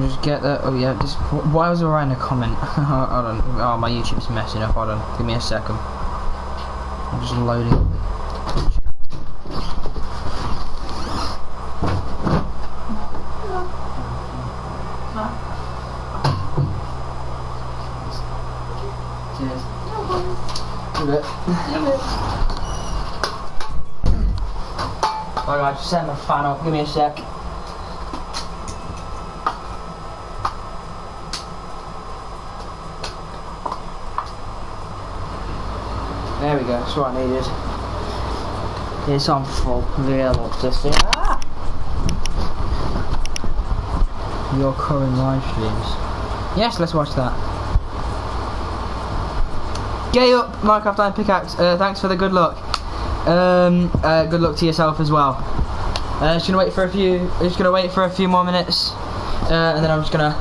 Just get that. Oh yeah. Just, why was I writing a comment? Hold on. Oh, my YouTube's messing up. Hold on. Give me a second. I'm just loading. Cheers. Alright, just set my fan up. Give me a sec. There we go, that's what I needed. It's on full. Real autistic. Ah! Your current live streams. Yes, let's watch that. Gay up, Minecraft Iron Pickaxe. Thanks for the good luck. Good luck to yourself as well. Just gonna wait for a few. For a few more minutes, and then I'm just gonna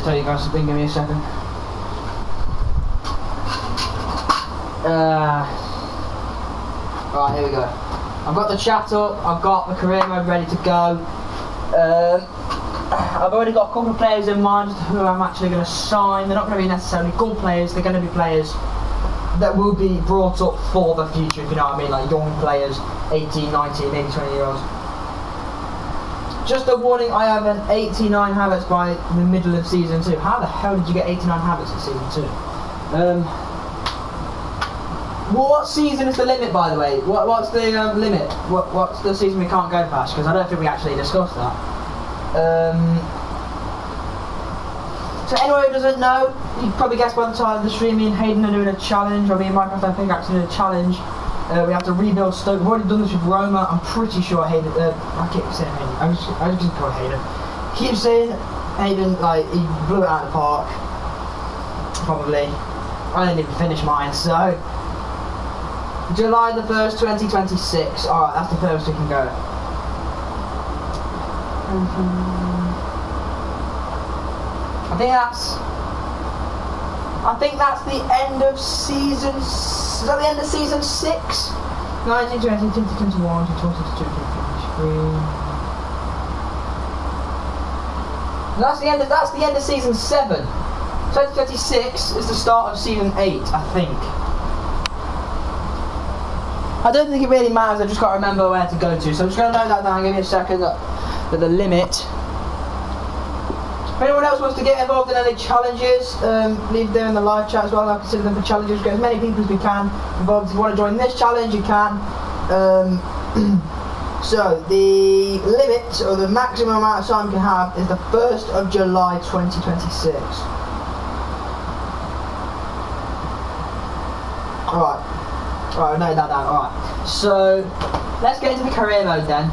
tell you guys something. Give me a second. Right, here we go. I've got the chat up. I've got the career mode ready to go. I've already got a couple of players in mind who I'm actually going to sign. They're not going to be necessarily good players. They're going to be players that will be brought up for the future, if you know what I mean, like young players, 18, 19, maybe 20 year olds. Just a warning, I have an 89 habits by the middle of season 2. How the hell did you get 89 habits in season 2? What season is the limit, by the way? What's the limit? What's the season we can't go past? Because I don't think we actually discussed that. So anyone who doesn't know, you probably guessed by the time of the stream, me and Hayden are doing a challenge, or me and Minecraft Iron Pickaxe are doing a challenge. We have to rebuild Stoke. We've already done this with Roma. I'm pretty sure Hayden, I keep saying Hayden, I just call Hayden. Keep saying Hayden, like, he blew it out of the park. Probably. I didn't even finish mine, so... July the 1st, 2026. Alright, that's the furthest we can go. I think that's the end of season... Is that the end of season 6? 19, 20, 21, 22, 23... That's the end of season 7. 2026 is the start of season 8, I think. I don't think it really matters, I've just got to remember where to go to. So I'm just going to note that down, give me a second, that the limit. If anyone else wants to get involved in any challenges, leave them in the live chat as well. I'll consider them for challenges. Get as many people as we can involved. If you want to join this challenge, you can. So the limit, or the maximum amount of time you can have, is the 1st of July 2026. Alright, I noted that down. Alright, so let's get into the career mode then.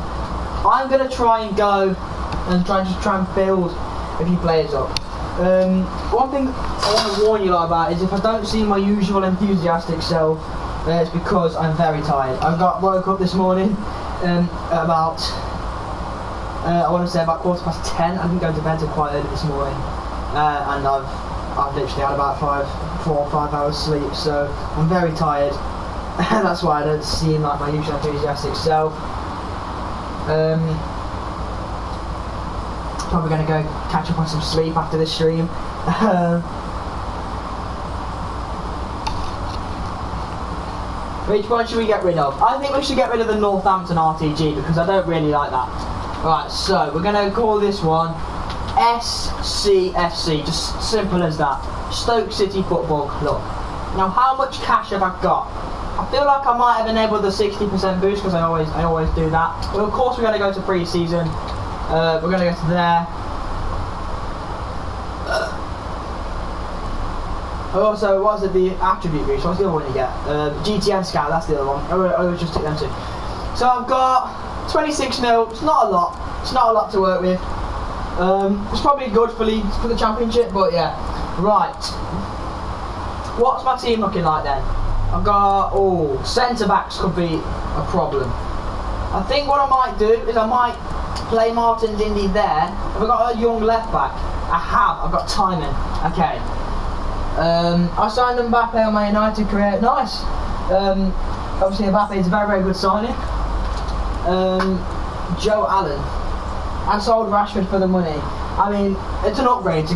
I'm going to try and go and try and build a few players up. One thing I want to warn you lot about is if I don't see my usual enthusiastic self, it's because I'm very tired. Woke up this morning about, I want to say about 10:15. I didn't go to bed till quite early this morning, and I've literally had about 4 or 5 hours sleep, so I'm very tired. That's why I don't seem like my usual enthusiastic self. Probably going to go catch up on some sleep after this stream. Which one should we get rid of? I think we should get rid of the Northampton RTG because I don't really like that. Right, so we're going to call this one SCFC, just simple as that. Stoke City Football Club. Now, how much cash have I got? I feel like I might have enabled the 60% boost because I always do that. Well, of course we're going to go to pre-season. We're going to go to there. Also, what was it, the attribute boost? What's the other one you get? GTN Scout, that's the other one. I always just take them two. So I've got 26 mil. It's not a lot. It's not a lot to work with. It's probably good for the championship, but yeah. Right. What's my team looking like then? I've got, centre backs could be a problem. I think what I might do is I might play Martin Dindy there. I've got a young left back. I have. I've got timing. Okay. I signed Mbappe on my United career. Nice. Obviously Mbappe is a very, very good signing. Joe Allen. I sold Rashford for the money. I mean, it's an upgrade to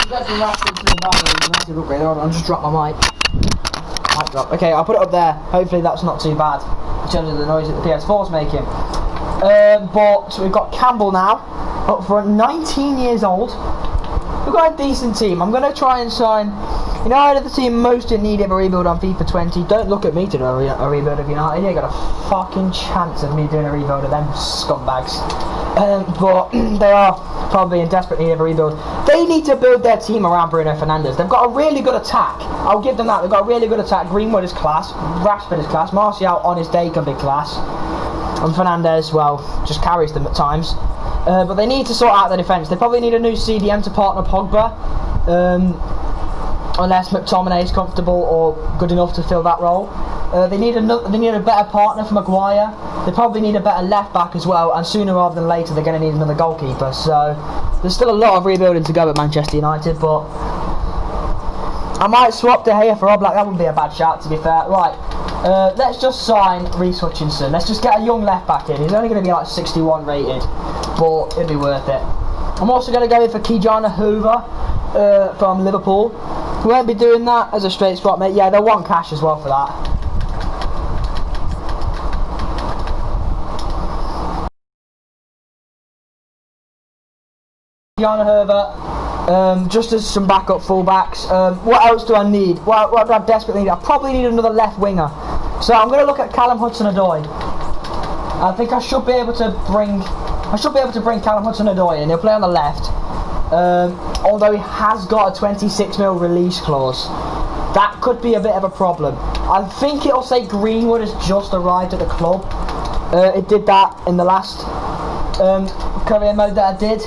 get from Rashford to Mbappe. It's a massive upgrade. I'll just drop my mic. Mic drop. Okay, I'll put it up there. Hopefully that's not too bad in terms of the noise that the PS4's making. But we've got Campbell now, up for 19 years old. We've got a decent team. I'm going to try and sign, you know, out of the team most in need of a rebuild on FIFA 20. Don't look at me to do a rebuild of United. You ain't got a fucking chance of me doing a rebuild of them scumbags. But they are probably in desperate need of a rebuild. They need to build their team around Bruno Fernandes. They've got a really good attack. I'll give them that. They've got a really good attack. Greenwood is class. Rashford is class. Martial on his day can be class. And Fernandes, well, just carries them at times. But they need to sort out the defence. They probably need a new CDM to partner Pogba. Unless McTominay is comfortable or good enough to fill that role. They need a better partner for Maguire. They probably need a better left back as well, and sooner rather than later they're going to need another goalkeeper. So there's still a lot of rebuilding to go at Manchester United, but I might swap De Gea for Oblak. That wouldn't be a bad shout, to be fair. Right, let's just sign Reece Hutchinson. Let's just get a young left back in. He's only going to be like 61 rated, but it'd be worth it. I'm also going to go in for Kijana Hoover from Liverpool. We won't be doing that as a straight swap, mate. Yeah, they'll want cash as well for that. Kijana Hoover, just as some backup fullbacks. What else do I need? What do I desperately need? I probably need another left winger. So I'm going to look at Callum Hudson-Odoi. I think I should be able to bring Callum Hudson-Odoi in. He'll play on the left. Although he has got a 26 mil release clause, that could be a bit of a problem. I think it'll say Greenwood has just arrived at the club. It did that in the last career mode that I did,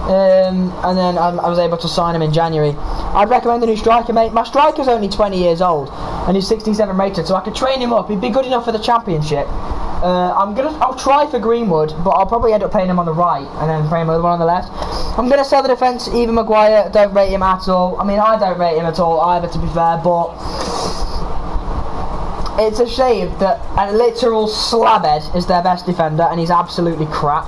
and then I was able to sign him in January. I'd recommend a new striker, mate. My striker's only 20 years old and he's 67 rated, so I could train him up. He'd be good enough for the Championship. I'll try for Greenwood, but I'll probably end up playing him on the right and then playing the one on the left. I'm going to sell the defence. Even Maguire, don't rate him at all. I mean, I don't rate him at all either, to be fair, but it's a shame that a literal slabhead is their best defender and he's absolutely crap.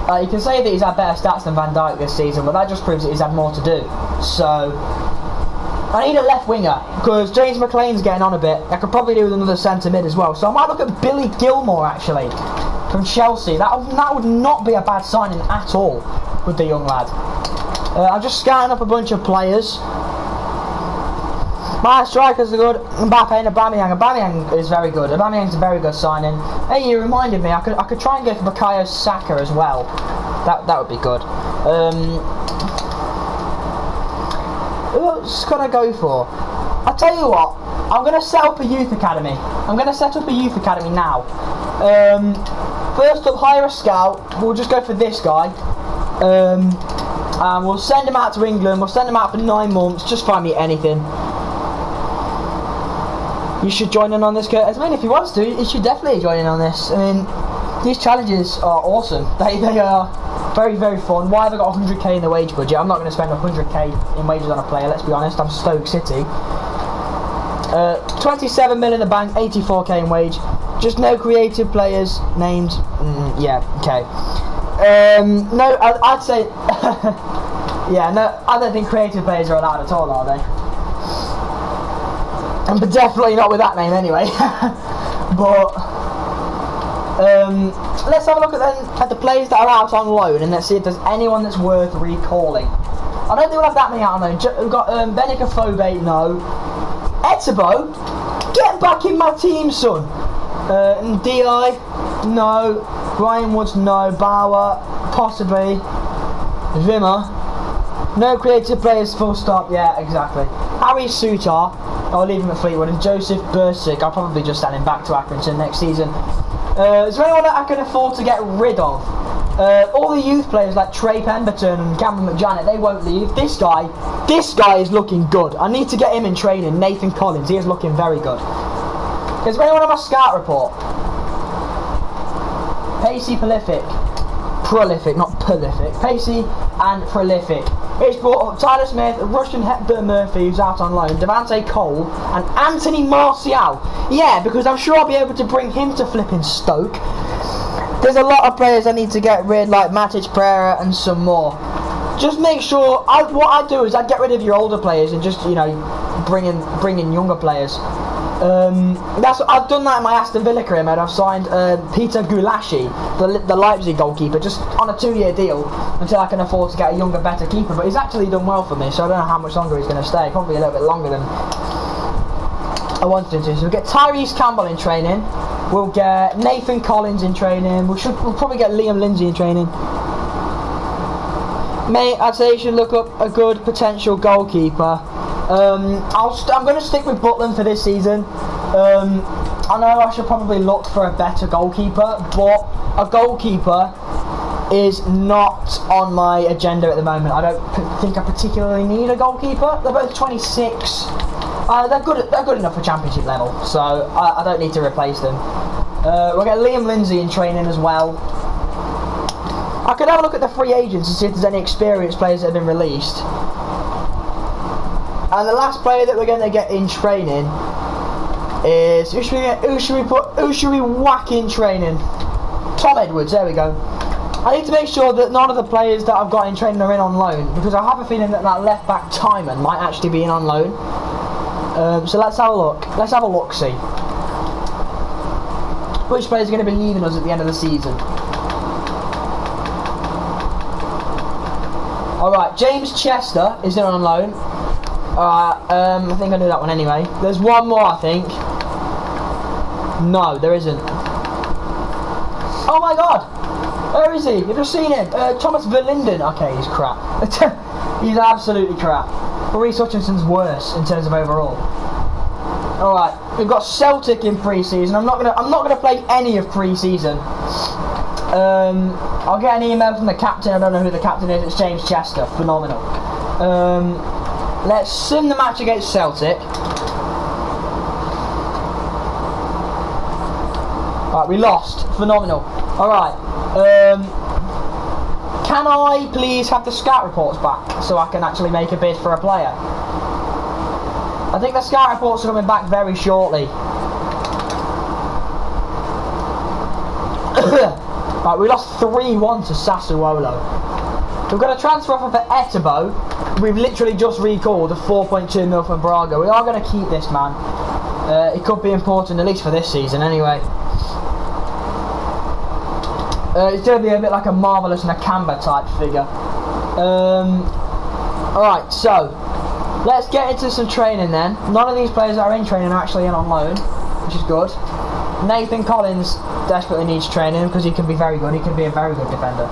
You can say that he's had better stats than Van Dijk this season, but that just proves that he's had more to do. So I need a left winger, because James McLean's getting on a bit. I could probably do with another centre mid as well. So I might look at Billy Gilmore, actually, from Chelsea. That would not be a bad signing at all with the young lad. I'm just scouting up a bunch of players. My strikers are good. Mbappe and Aubameyang. Aubameyang is very good. Aubameyang's a very good signing. Hey, you reminded me. I could try and go for Bukayo Saka as well. That would be good. Who else can I go for? I'll tell you what. I'm going to set up a youth academy. I'm going to set up a youth academy now. First up, hire a scout. We'll just go for this guy. And we'll send him out to England. We'll send him out for 9 months. Just find me anything. You should join in on this, Curtis. I mean, if he wants to, he should definitely join in on this. I mean, these challenges are awesome. They are very, very fun. Why have I got 100k in the wage budget? I'm not going to spend 100k in wages on a player, let's be honest. I'm Stoke City. 27 mil in the bank, 84k in wage. Just no creative players named. Yeah, okay. No, I'd say. Yeah, no, I don't think creative players are allowed at all, are they? But definitely not with that name anyway. But let's have a look at the players that are out on loan, and let's see if there's anyone that's worth recalling. I don't think we'll have that many out on loan. We've got Benica Fobe, no. Etebo, get back in my team, son. Di, no. Ryan Woods, no. Bauer, possibly. Vimmer, no creative players, full stop. Yeah, exactly. Harry Sutar, I'll leave him at Fleetwood, and Joseph Bursick, I'll probably just send him back to Accrington next season. Is there anyone that I can afford to get rid of? All the youth players like Trey Pemberton and Cameron McJanet, they won't leave. This guy is looking good. I need to get him in training. Nathan Collins, he is looking very good. Is there anyone on my scout report? Pacey, prolific, not prolific. Pacey and prolific. It's brought Tyler Smith, Russian Hepburn Murphy, who's out on loan, Devante Cole, and Anthony Martial. Yeah, because I'm sure I'll be able to bring him to flipping Stoke. There's a lot of players I need to get rid, like Matic Pereira and some more. Just make sure. What I do is I get rid of your older players and just bring in younger players. I've done that in my Aston Villa career, mate. I've signed Peter Gulashi, the Leipzig goalkeeper, just on a 2-year deal until I can afford to get a younger, better keeper. But he's actually done well for me, so I don't know how much longer he's going to stay. Probably a little bit longer than I wanted him to. So we'll get Tyrese Campbell in training. We'll get Nathan Collins in training. We'll probably get Liam Lindsay in training. Mate, I'd say you should look up a good potential goalkeeper. I'm going to stick with Butland for this season. I know I should probably look for a better goalkeeper, but a goalkeeper is not on my agenda at the moment. I don't think I particularly need a goalkeeper. They're both 26. They're good enough for Championship level, so I don't need to replace them. We'll get Liam Lindsay in training as well. I could have a look at the free agents and see if there's any experienced players that have been released. And the last player that we're going to get in training is who should we whack in training? Tom Edwards. There we go. I need to make sure that none of the players that I've got in training are in on loan, because I have a feeling that left back Timon might actually be in on loan. So let's have a look. Let's have a look. See which players are going to be leaving us at the end of the season. Alright, James Chester is in on loan. Alright, I think I knew that one anyway. There's one more, I think. No, there isn't. Oh my god! Where is he? You've just seen him. Thomas Verlinden. Okay, he's crap. He's absolutely crap. But Reece Hutchinson's worse in terms of overall. Alright, we've got Celtic in pre-season. I'm not gonna play any of pre-season. I'll get an email from the captain. I don't know who the captain is. It's James Chester. Phenomenal. Let's sim the match against Celtic. Alright, we lost. Phenomenal. Alright. Can I please have the scout reports back so I can actually make a bid for a player? I think the scout reports are coming back very shortly. Right, we lost 3-1 to Sassuolo. We've got a transfer offer for Etebo. We've literally just recalled a 4.2 mil from Braga. We are going to keep this man. It could be important, at least for this season anyway. It's going to be a bit like a Marvellous and a Canberra type figure. Alright, so let's get into some training then. None of these players that are in training are actually in on loan, which is good. Nathan Collins desperately needs training because he can be very good. He can be a very good defender.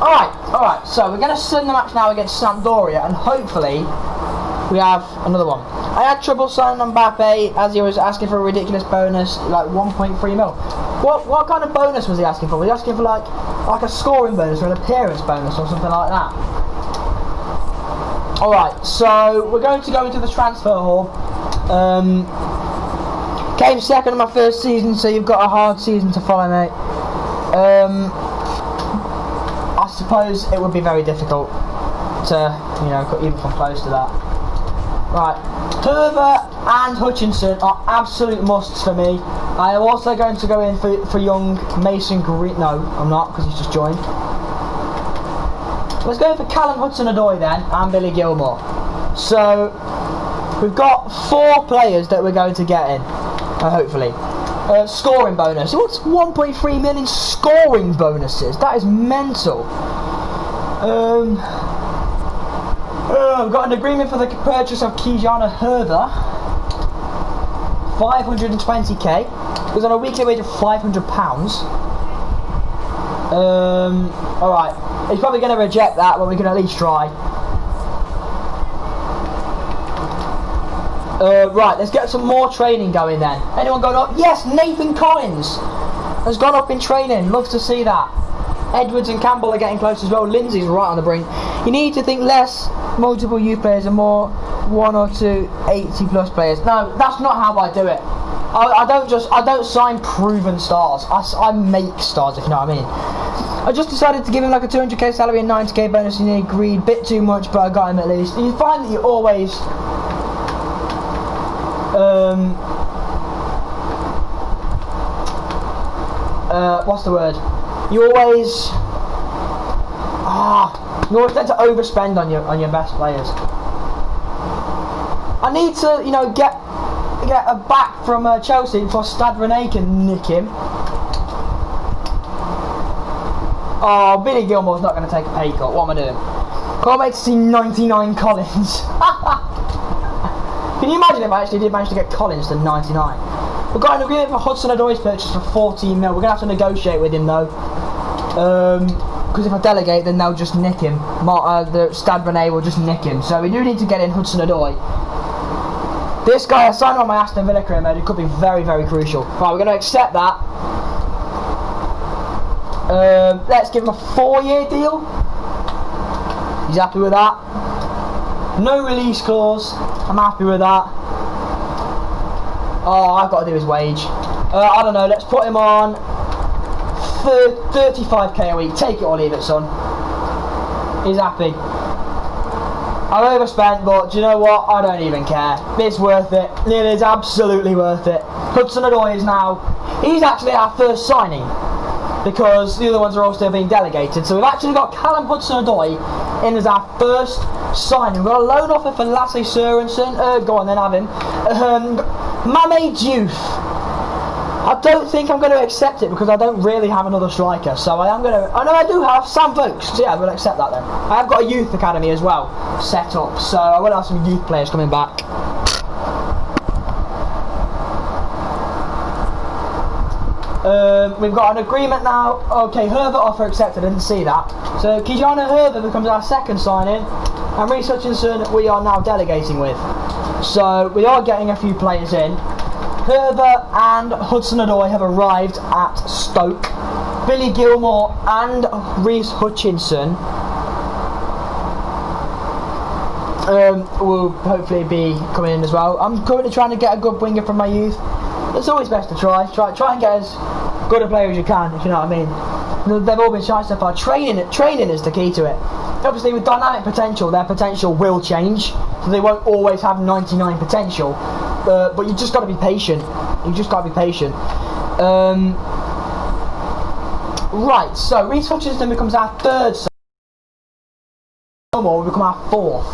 Alright, so we're going to send the match now against Sampdoria, and hopefully we have another one. I had trouble signing on Mbappe as he was asking for a ridiculous bonus, like 1.3 mil. What kind of bonus was he asking for? Was he asking for like a scoring bonus or an appearance bonus or something like that? Alright, so we're going to go into the transfer hall. Came second in my first season, so you've got a hard season to follow, mate. I suppose it would be very difficult to, even come close to that. Right, Herver and Hutchinson are absolute musts for me. I am also going to go in for young Mason Green. No, I'm not, because he's just joined. Let's go in for Callum Hudson-Odoi then, and Billy Gilmore. So, we've got 4 players that we're going to get in, hopefully. Scoring bonus. What's 1.3 million scoring bonuses? That is mental. We've got an agreement for the purchase of Kijana Herder. 520k. It was on a weekly wage of £500. Alright. He's probably going to reject that, but we can at least try. Right, let's get some more training going then. Anyone going up? Yes, Nathan Collins has gone up in training. Love to see that. Edwards and Campbell are getting close as well. Lindsay's right on the brink. You need to think less multiple youth players and more 1 or 2 80+ players. No, that's not how I do it. I don't sign proven stars. I make stars, if you know what I mean. I just decided to give him like a 200k salary and 90k bonus, and he agreed. Bit too much, but I got him at least. You find that you always what's the word? You always tend to overspend on your best players. I need to, you know, get a back from Chelsea before Stade Rennais can nick him. Oh, Billy Gilmore's not going to take a pay cut. What am I doing? Can't wait to see 99 Collins. Can you imagine if I actually did manage to get Collins to 99? We've got an agreement for Hudson-Odoi's purchase for 14 mil. We're going to have to negotiate with him though. Because if I delegate, then they'll just nick him. The Stade Rennais will just nick him. So we do need to get in Hudson-Odoi. This guy, I signed on my Aston Villa career mode. It could be very, very crucial. Right, we're going to accept that. Let's give him a 4-year deal. He's happy with that. No release clause. I'm happy with that. Oh, I've got to do his wage. I don't know. Let's put him on 35k a week. Take it or leave it, son. He's happy. I've overspent, but do you know what? I don't even care. It's worth it. It is absolutely worth it. Hudson-Odoi is now... He's actually our first signing, because the other ones are all still being delegated. So we've actually got Callum Hudson-Odoi in as our first signing. We've got a loan offer for Lasse Sørensen. Go on then, have him. Mame Diouf. I don't think I'm going to accept it because I don't really have another striker. So I am going to... Oh no, I do have Sam Vokes. So yeah, we'll accept that then. I have got a youth academy as well set up. So I will have some youth players coming back. We've got an agreement now. Okay, Herbert offer accepted. I didn't see that. So Kijana Herbert becomes our second signing, and Reece Hutchinson we are now delegating with. So we are getting a few players in. Herbert and Hudson-Odoi have arrived at Stoke. Billy Gilmore and Reece Hutchinson will hopefully be coming in as well. I'm currently trying to get a good winger from my youth. It's always best to try and get as good a player as you can, if you know what I mean. They've all been shy so far. Training is the key to it. Obviously with dynamic potential, their potential will change, so they won't always have 99 potential. But you just got to be patient. Right, so Reece Hutchinson becomes our third signing. Will become our fourth.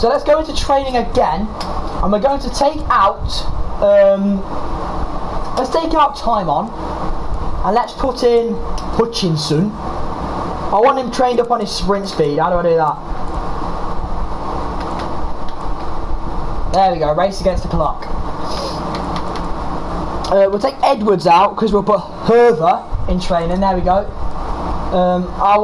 So let's go into training again, and we're going to take out time on, and let's put in Hutchinson. I want him trained up on his sprint speed. How do I do that? There we go, race against the clock. We'll take Edwards out because we'll put Herver in training. There we go. I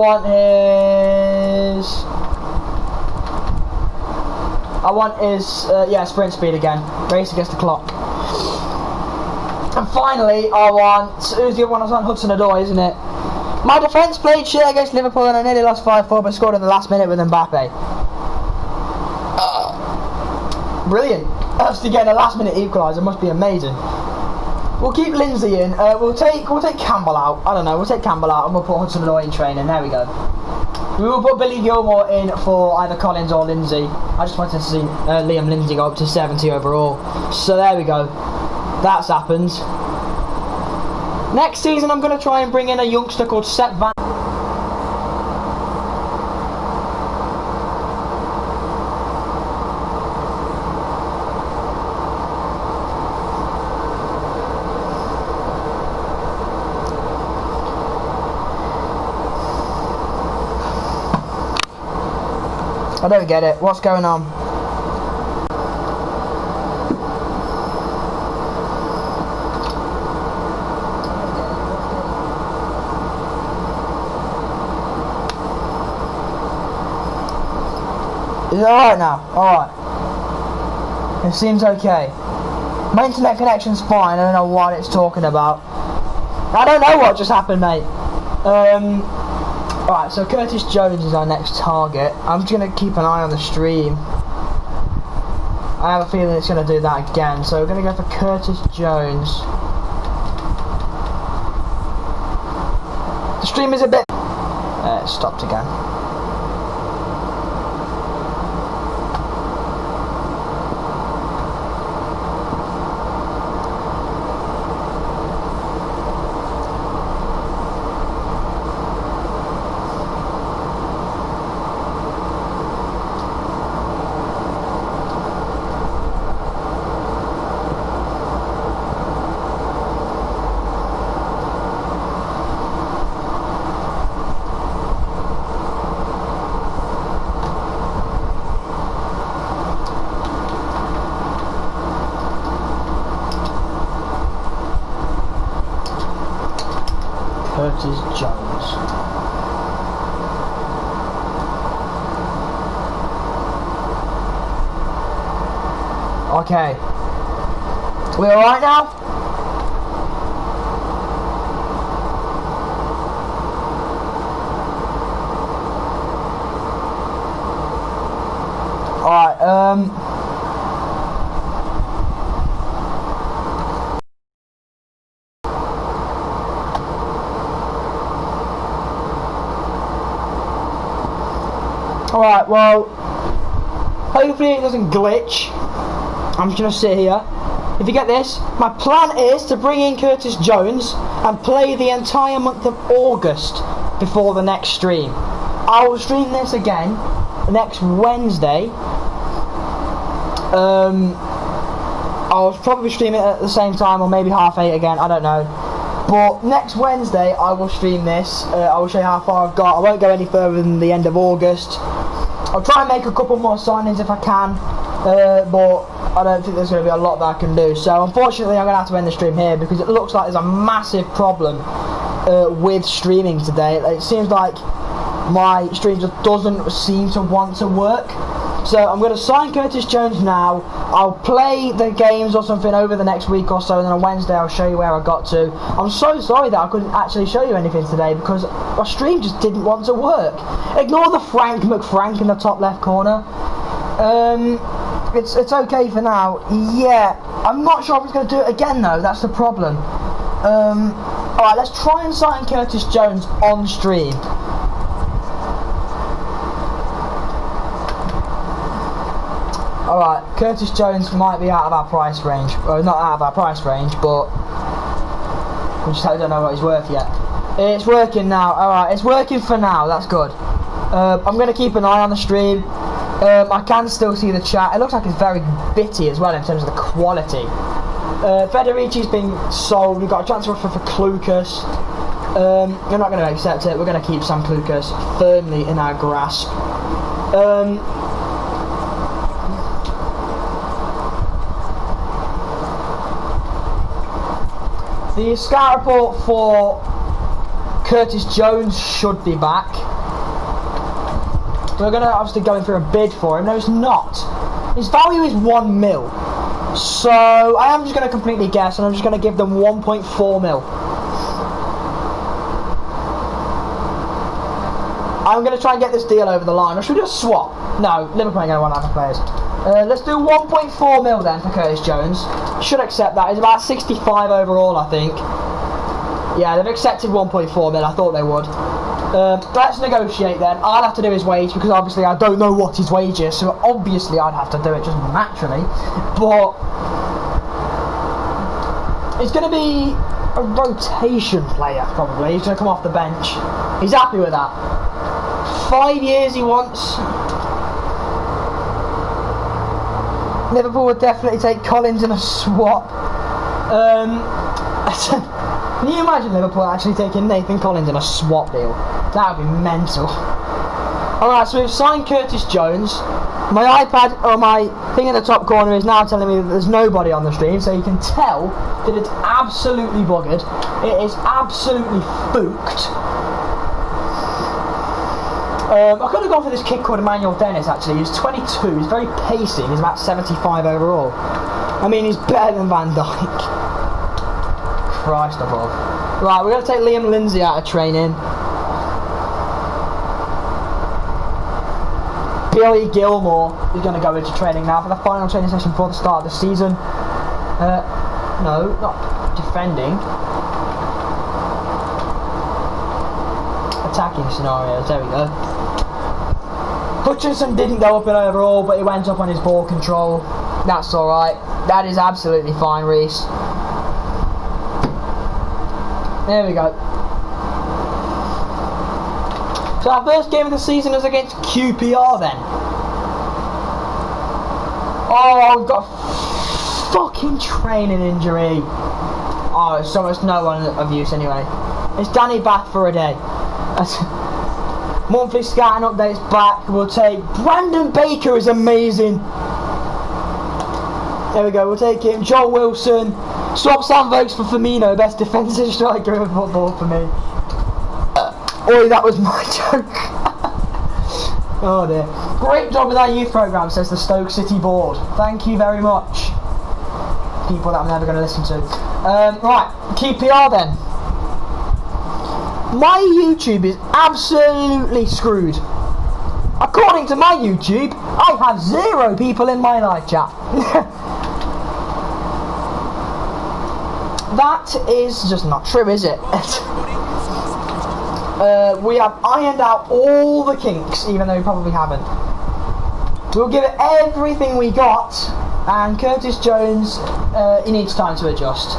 want his sprint speed again. Race against the clock. And finally, I want... Who's the other one I was on? Hudson-Odoi, isn't it? My defence played shit against Liverpool and I nearly lost 5-4, but scored in the last minute with Mbappe. Brilliant. Actually getting a last minute equaliser must be amazing. We'll keep Lindsay in. We'll take Campbell out. I don't know. We'll take Campbell out and we'll put Hudson-Odoi in training. There we go. We will put Billy Gilmore in for either Collins or Lindsay. I just wanted to see Liam Lindsay go up to 70 overall. So there we go. That's happened. Next season I'm going to try and bring in a youngster called Seth Van... I don't get it. What's going on? Is it alright now? Alright. It seems okay. My internet connection's fine. I don't know what it's talking about. I don't know what just happened, mate. Alright, so Curtis Jones is our next target. I'm just going to keep an eye on the stream. I have a feeling it's going to do that again. So we're going to go for Curtis Jones. The stream is a bit... it stopped again. Curtis Jones. Okay. We alright now? Alright, Alright, well, hopefully it doesn't glitch. I'm just going to sit here. If you get this, my plan is to bring in Curtis Jones and play the entire month of August before the next stream. I will stream this again next Wednesday. I'll probably stream it at the same time, or maybe 8:30 again, I don't know. But next Wednesday I will stream this. I will show you how far I've got. I won't go any further than the end of August. I'll try and make a couple more signings if I can, but I don't think there's going to be a lot that I can do. So unfortunately I'm going to have to end the stream here, because it looks like there's a massive problem with streaming today. It seems like my stream just doesn't seem to want to work. So I'm going to sign Curtis Jones now. I'll play the games or something over the next week or so, and then on Wednesday I'll show you where I got to. I'm so sorry that I couldn't actually show you anything today, because my stream just didn't want to work. Ignore the Frank McFrank in the top left corner. It's okay for now. Yeah, I'm not sure if it's going to do it again though, that's the problem. Alright, let's try and sign Curtis Jones on stream. Alright, Curtis Jones might be out of our price range. Well, not out of our price range, but we just don't know what he's worth yet. It's working now. Alright, it's working for now. That's good. I'm going to keep an eye on the stream. I can still see the chat. It looks like it's very bitty as well in terms of the quality. Federici's been sold. We've got a transfer offer for Klukas. We're not going to accept it. We're going to keep Sam Klukas firmly in our grasp. The scout report for Curtis Jones should be back. We're going to obviously go in for a bid for him. No, it's not. His value is 1 mil. So I am just going to completely guess, and I'm just going to give them 1.4 mil. I'm going to try and get this deal over the line. Or should we just swap? No, Liverpool ain't going to want to have the players. Let's do 1.4 mil then for Curtis Jones. Should accept that. It's about 65 overall, I think. Yeah, they've accepted 1.4 mil. I thought they would. Let's negotiate then. I'll have to do his wage, because obviously I don't know what his wage is, so obviously I'd have to do it just naturally. But it's going to be a rotation player, probably. He's going to come off the bench. He's happy with that. 5 years he wants. Liverpool would definitely take Collins in a swap. Can you imagine Liverpool actually taking Nathan Collins in a swap deal? That would be mental. Alright, so we've signed Curtis Jones. My iPad, or my thing in the top corner, is now telling me that there's nobody on the stream, so you can tell that it's absolutely buggered. It is absolutely spooked. I could have gone for this kid called Emmanuel Dennis, actually. He's 22, he's very pacey, he's about 75 overall. I mean, he's better than Van Dijk. Christ above. Right, we're going to take Liam Lindsay out of training. Billy Gilmore is going to go into training now for the final training session before the start of the season. No, not defending. Attacking scenarios, there we go. Hutchinson didn't go up in overall, but he went up on his ball control. That's alright. That is absolutely fine, Reese. There we go. So our first game of the season is against QPR then. Oh, I've got a fucking training injury. Oh, it's almost no one of use anyway. It's Danny back for a day. Monthly scouting updates back. We'll take Brandon Baker is amazing. There we go, we'll take him. Joel Wilson. Swap Sam Vokes for Firmino, best defensive striker in football for me. Oi, that was my joke. Oh dear. Great job with our youth programme, says the Stoke City board. Thank you very much. People that I'm never going to listen to. Right, QPR then. My YouTube is absolutely screwed. According to my YouTube, I have 0 people in my live chat. That is just not true, is it? We have ironed out all the kinks, even though we probably haven't. We'll give it everything we got, and Curtis Jones, he needs time to adjust.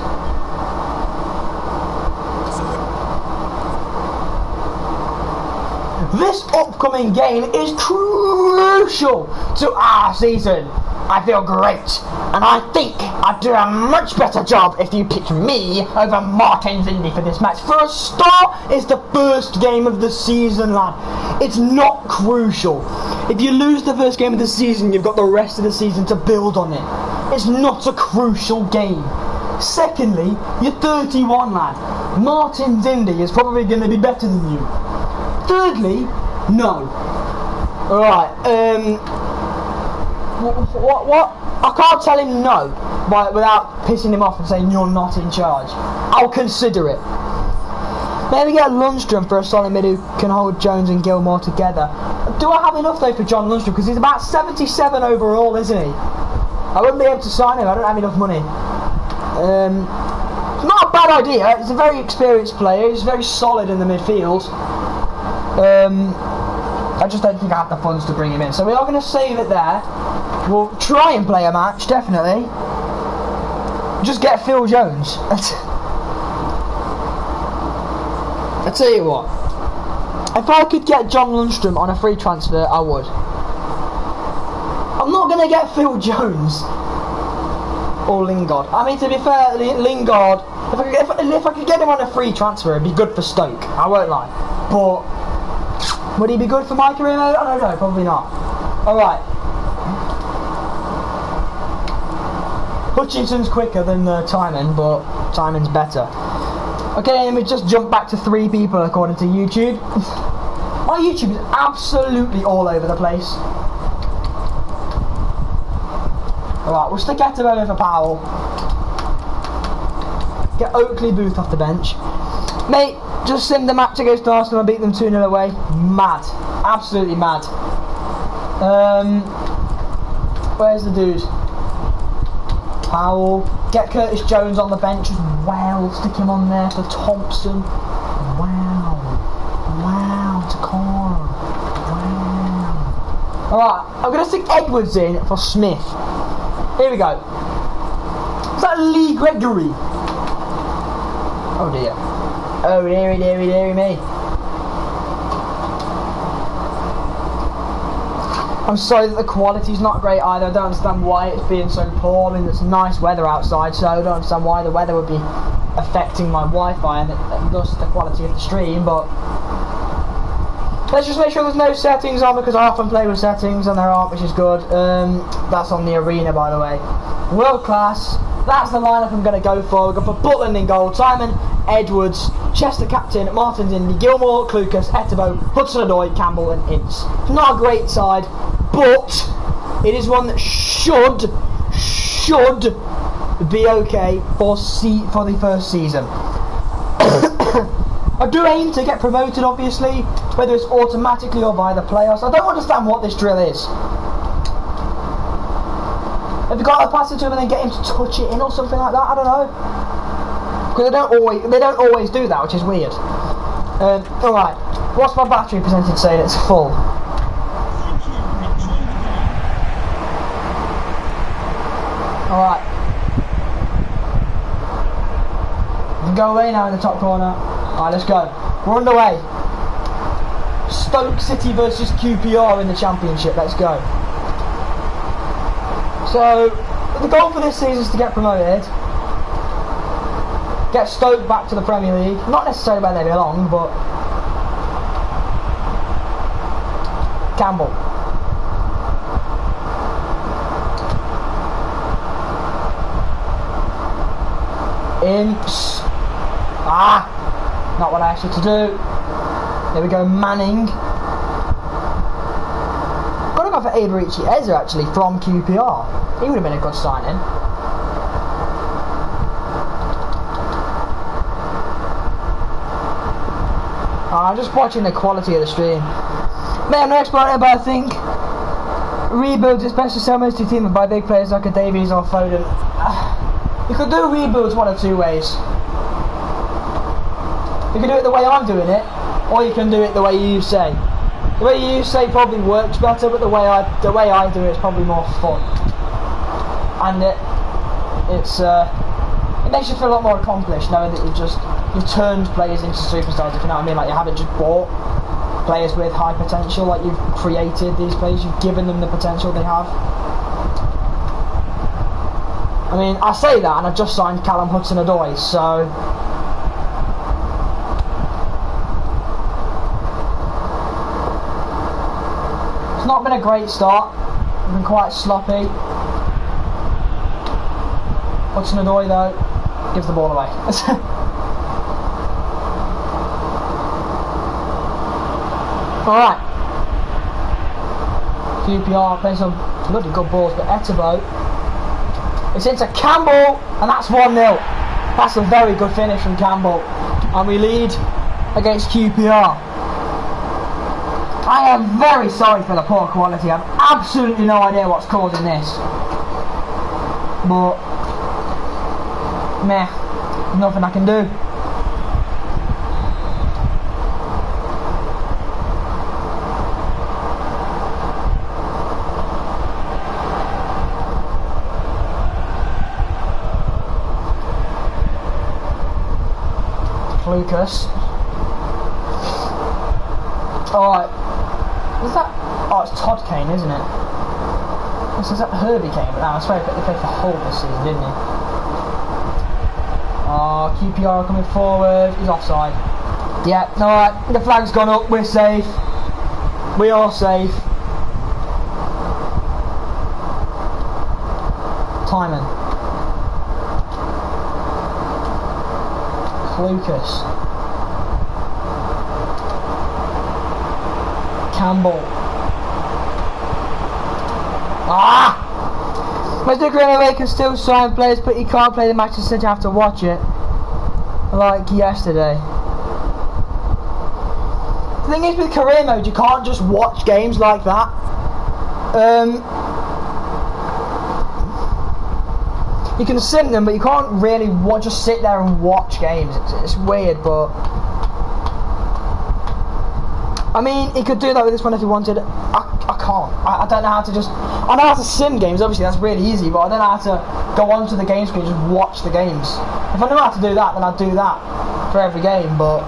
This upcoming game is crucial to our season. I feel great, and I think I'd do a much better job if you picked me over Martin Zindi for this match. For a start, it's the first game of the season, lad. It's not crucial. If you lose the first game of the season, you've got the rest of the season to build on it. It's not a crucial game. Secondly, you're 31, lad. Martin Zindi is probably going to be better than you. Thirdly, no. Alright, what? I can't tell him no without pissing him off and saying you're not in charge. I'll consider it. Maybe get Lundstrom for a solid mid who can hold Jones and Gilmore together. Do I have enough though for John Lundstrom? Because he's about 77 overall, isn't he? I wouldn't be able to sign him. I don't have enough money. It's not a bad idea. He's a very experienced player. He's very solid in the midfield. I just don't think I have the funds to bring him in. So we are going to save it there. We'll try and play a match, definitely. Just get Phil Jones. I tell you what. If I could get John Lundstrom on a free transfer, I would. I'm not going to get Phil Jones. Or Lingard. I mean, to be fair, Lingard, if I could get him on a free transfer, it'd be good for Stoke. I won't lie. But would he be good for my career mode? I don't know, probably not. Alright. Hutchinson's quicker than Timon, but Timon's better. Okay, and we just jump back to 3 people according to YouTube. My YouTube is absolutely all over the place. Alright, we'll stick Etebo for Powell. Get Oakley Booth off the bench. Mate, just sim the match against Arsenal and beat them 2-0 away. Mad. Absolutely mad. Where's the dude? Powell. Get Curtis Jones on the bench as well. Stick him on there for Thompson. Wow. Wow. Takara. Wow. Alright, I'm going to stick Edwards in for Smith. Here we go. Is that Lee Gregory? Oh dear. Oh dearie, dearie, dearie me. I'm sorry that the quality's not great either. I don't understand why it's being so poor. I mean, it's nice weather outside, so I don't understand why the weather would be affecting my Wi-Fi and thus the quality of the stream, but let's just make sure there's no settings on, because I often play with settings and there aren't, which is good. That's on the arena, by the way. World class. That's the lineup I'm going to go for. We've got for Butland in goal, Timon, Edwards, Chester captain, Martin Zindi, Gilmore, Klukas, Etebo, Hudson-Odoi, Campbell and Ince. Not a great side, but it is one that should be okay for the first season. I do aim to get promoted, obviously, whether it's automatically or via the playoffs. I don't understand what this drill is. Have you got to pass it to him and then get him to touch it in or something like that? I don't know. Because they don't always do that, which is weird. Alright, what's my battery percentage saying? It's full. Alright. You can go away now in the top corner. Alright, let's go. We're underway. Stoke City versus QPR in the Championship. Let's go. So, the goal for this season is to get promoted. Get Stoke back to the Premier League. Not necessarily where they belong, but... Campbell. Imps. Not what I asked you to do. There we go, Manning. Got to go for Aberici Eze actually from QPR. He would have been a good signing. I'm just watching the quality of the stream. Man, I'm no expert on it, but I think rebuilds, especially so much to team by big players like a Davies or Foden. You could do rebuilds one of two ways. You can do it the way I'm doing it, or you can do it the way you say. The way you say probably works better, but the way I do it is probably more fun. And it makes you feel a lot more accomplished knowing that you've turned players into superstars, if you know what I mean. Like, you haven't just bought players with high potential, like you've created these players, you've given them the potential they have. I mean, I say that and I've just signed Callum Hudson-Odoi, so... It's not been a great start, it's been quite sloppy. Hudson-Odoi though, gives the ball away. Alright. QPR playing some bloody good balls, but Etebo, it's into Campbell, and that's 1-0. That's a very good finish from Campbell. And we lead against QPR. I am very sorry for the poor quality. I have absolutely no idea what's causing this. But, meh, nothing I can do. Lucas. Alright. Is that... Oh, it's Todd Kane, isn't it? Is that Herbie Kane? But no, I swear they played for Hull this season, didn't he? Oh, QPR coming forward. He's offside. Yeah, alright. The flag's gone up. We're safe. We are safe. Timon. Lucas. Campbell. Mr. Greenaway can still sign players, but he can't play the match instead you have to watch it. Like yesterday. The thing is with career mode, you can't just watch games like that. You can sim them, but you can't really just sit there and watch games. It's weird, but... I mean, he could do that with this one if he wanted. I can't. I don't know how to just... I know how to sim games, obviously, that's really easy, but I don't know how to go onto the game screen and just watch the games. If I knew how to do that, then I'd do that for every game, but...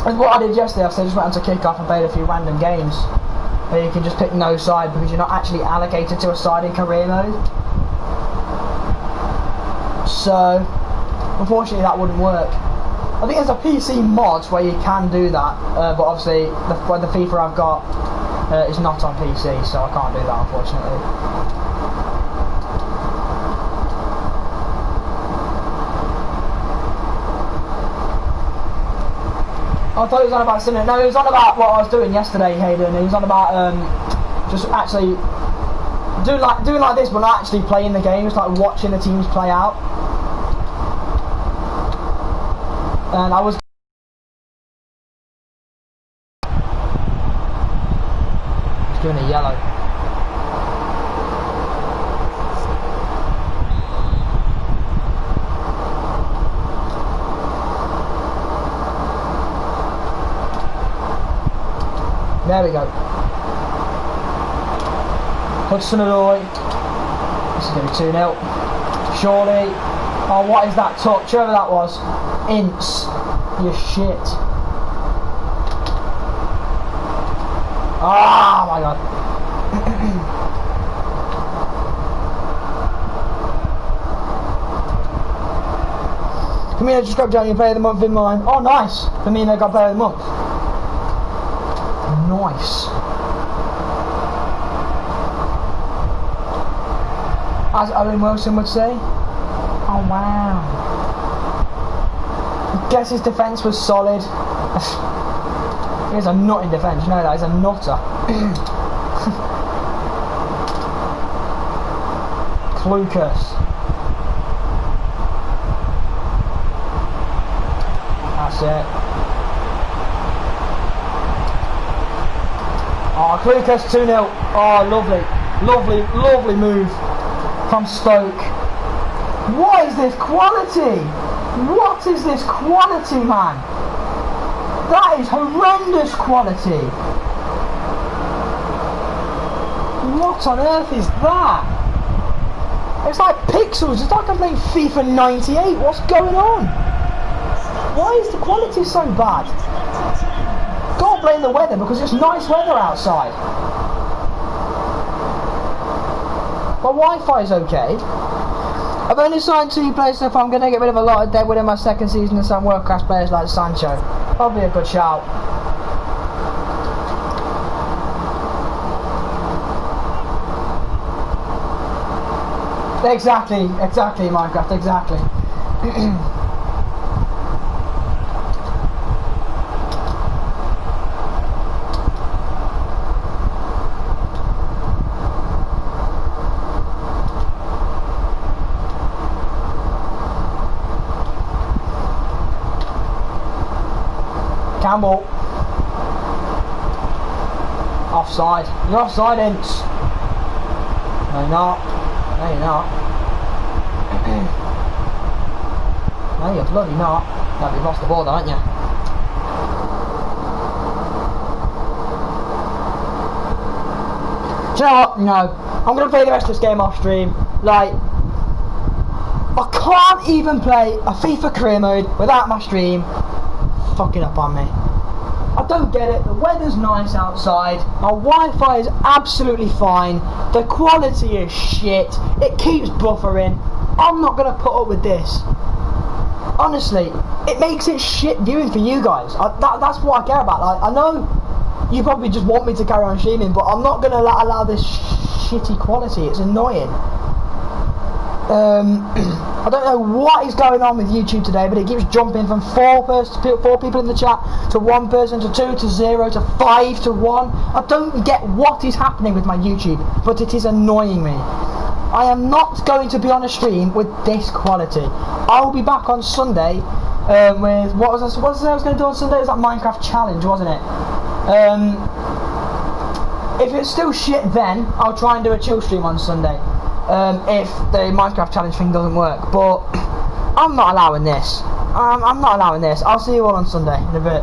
With what I did yesterday, I just went on to kick off and played a few random games. Where you can just pick no side because you're not actually allocated to a side in career mode. So, unfortunately that wouldn't work. I think there's a PC mod where you can do that, but obviously the FIFA I've got is not on PC, so I can't do that unfortunately. I thought he was on about similar. No, he was on about what I was doing yesterday, Hayden. He was on about just actually doing like this, but not actually playing the games, like watching the teams play out. and I was doing a yellow. There we go. Hudson Alloy. This is going to be 2-0. Surely. Oh, what is that touch? Whoever that was. Ince. You shit. Oh my god. Firmino just got January Player of the Month in mine. Oh, nice. Firmino got Player of the Month. Nice. As Owen Wilson would say. Oh wow. I guess his defence was solid. He is a nut in defence, you know that, he's a nutter. Lucas. That's it. Oh, Lucas 2-0. Oh, lovely. Lovely, lovely move from Stoke. What is this quality? What is this quality, man? That is horrendous quality. What on earth is that? It's like pixels. It's like I'm playing FIFA 98. What's going on? Why is the quality so bad? Can't blame the weather because it's nice weather outside. My Wi-Fi is okay. I've only signed 2 players so far. I'm going to get rid of a lot of deadwood in my second season and some world-class players like Sancho. Probably a good shout. Exactly, Minecraft, exactly. Campbell. Offside. You're offside, Ince. No, you're not. No, you're not. No, you're bloody not. No, you've lost the ball, though, haven't you? Do you know what? No. I'm going to play the rest of this game off stream. Like, I can't even play a FIFA career mode without my stream fucking up on me. I don't get it. The weather's nice outside. My Wi-Fi is absolutely fine. The quality is shit. It keeps buffering. I'm not going to put up with this. Honestly, it makes it shit viewing for you guys. That's what I care about. Like, I know you probably just want me to carry on streaming, but I'm not going to allow this shitty quality. It's annoying. I don't know what is going on with YouTube today, but it keeps jumping from 4 people in the chat to 1 person to 2 to 0 to 5 to 1. I don't get what is happening with my YouTube, but it is annoying me. I am not going to be on a stream with this quality. I will be back on Sunday with what was I going to do on Sunday? It was that Minecraft challenge, wasn't it? If it's still shit, then I'll try and do a chill stream on Sunday. If the Minecraft challenge thing doesn't work, but I'm not allowing this. I'm not allowing this. I'll see you all on Sunday in a bit.